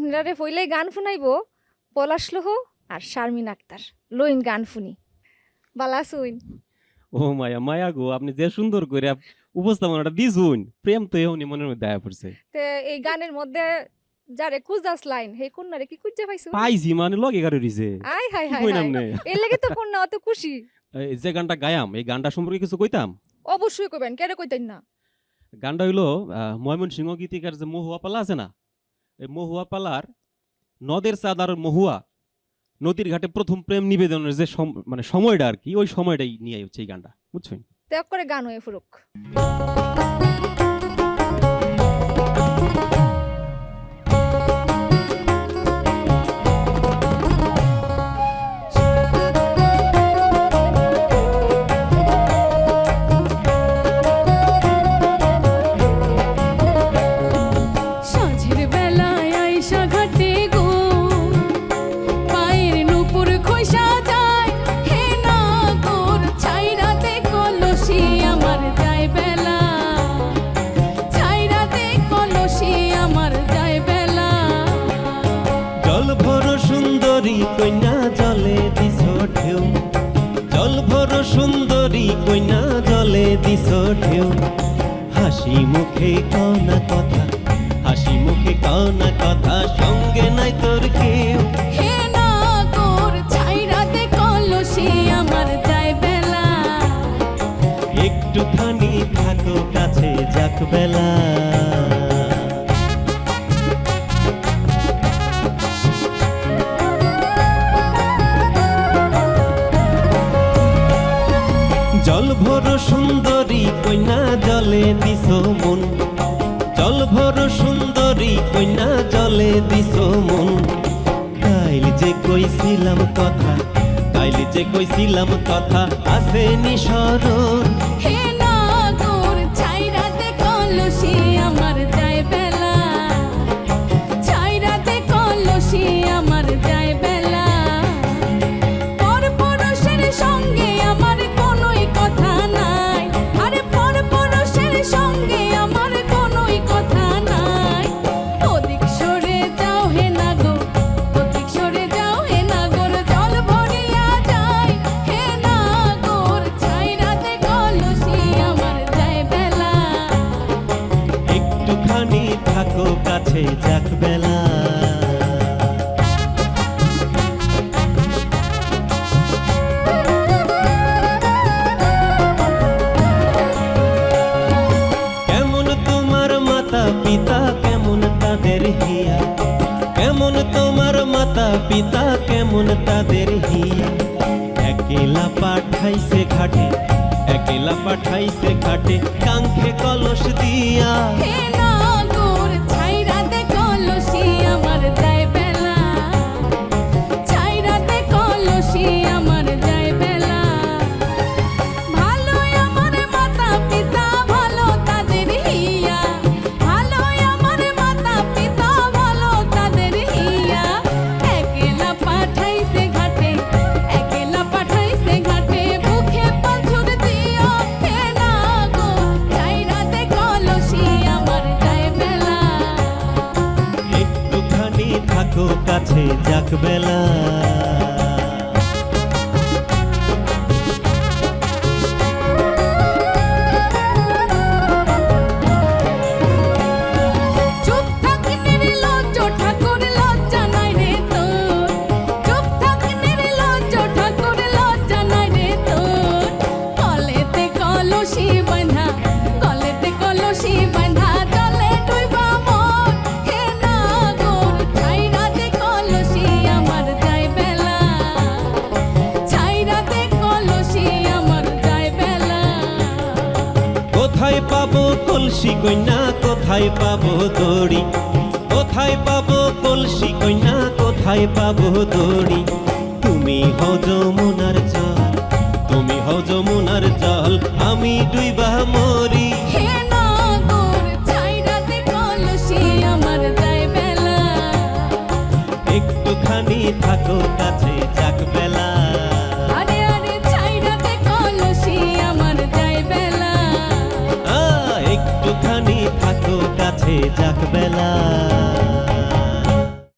আপনারে ফইলাই গান শুনাইবো পলাশ লোহ আর শারমিন আক্তার লইন গান শুনি বালা শুইন। ও মায়া মায়া গো, আপনি যে সুন্দর করে উপস্থাপনাটা দিছুন, প্রেম তো এমনি মনের মধ্যে আয়া পড়ছে। তে এই গানের মধ্যে যারে কুজাস লাইন হে কন্যারে কি কুজে পাইছো? পাইছি মানে লগে গাড়ি রইছে। আই হাই কি হাই কইলাম হাই নে? এর লাগি তো কন্যা অত খুশি। এই যে গানটা গায়াম, এই গানটা সম্পর্কে কিছু কইতাম। অবশ্যই কইবেন, কেন কইতেন না। গানটা হইলো ময়মনসিংহ গীতিকার যে মহুয়া পালা আছে না, এই মহুয়া পালার নদের চাঁদ আর মহুয়া নদীর ঘাটে প্রথম প্রেম নিবেদনের যে মানে সময়টা আর কি, ওই সময়টাই নিয়ে হচ্ছে এই গানটা, বুঝছেন? ত্যাগ করে গান হয়ে ফুরুক। কইনা জলে দিছ ঢেউ, জল ভর সুন্দরী কইনা জলে দিছ ঢেউ, হাসি মুখে কনা কথা, হাসি মুখে কনা কথা, সঙ্গে নাই তোর কেউ। হে না গোর ছাইরা দে কলসি আমার যায় বেলা, একটুখানি থাকো কাছে যাক বেলা। জল ভর সুন্দরী কইনা জলে দিছ মন, জল ভর সুন্দরী কইনা জলে দিছ মন, কাইল যে কইছিলাম কথা, কাইল যে কইছিলাম কথা, আসেনি স্মরণ। হে না গোর ছাইরা দে কলসি আমার যায় বেলা, ছাইরা দে কলসি আমার যায় বেলা। পর পুরুষের সঙ্গে আমার কোনোই কথা নাই, আরে পর পুরুষের সঙ্গে আমার কোনোই কথা নাই। ওদিক সরে যাও হে না গো, ওদিক সরে যাও হে না গোর, জল ভরিয়া যায় হে না গোর ছাইরা দে কলসি আমার যায় বেলা। একটুখানি থাকো কাছে যাক বেলা। কেমন তোমার মাতা পিতা, কেমন তাদের হিয়া, কেমন তোমার মাতা পিতা, কেমন তাদের হিয়া, একেলা পাঠাইছে ঘাটে, একেলা পাঠাইছে ঘাটে, কাঙ্খে কলস দিয়া। হে না গোর ছাইরা দে কলসি আমার যায় বেলা, ছাইরা দে কলসি আমার যায় বেলা। ভালো আমার মাতা পিতা, ভালো তাদের হিয়া, ভালো আমার মাতা পিতা, ভালো তাদের হিয়া, একেলা পাঠাইছে ঘাটে, একেলা পাঠাইছে ঘাটে, বুকে পাথর দিয়া। হে না গোর ছাইরা দে কলসি আমার যায় বেলা। একটুখানি থাকো কাছে যাক বেলা। চুপ থাকনে রে লজ্জ ঠাকুর লজ্জা নাই রে তোর, চুপ থাকনে রে লজ্জ ঠাকুর লজ্জা নাই রে তোর। গলেতে কলসি বাঁধা, গলেতে কলসি বাঁধা, জলে ডুইবা মন। হে না গোর ছাইরা দে কলসি আমার যায় বেলা, ছাইরা দে কলসি আমার যায় বেলা। কোথায় পাবো কলসি কইনা, কোথায় পাবো দড়ি, কোথায় পাবো কলসি কইনা, কোথায় পাবো দড়ি, তুমি হও যমুনার জল, তুমি হও যমুনার জল, আমি ডুইবা মরি। হে না গোর ছাইরা দে কলসি আমার যায় বেলা, একটুখানি থাকো কাছে যাক বেলা। আরে আরে ছাইরা দে কলসি আমার যায় বেলা। একটুখানি থাকো কাছে যাক বেলা।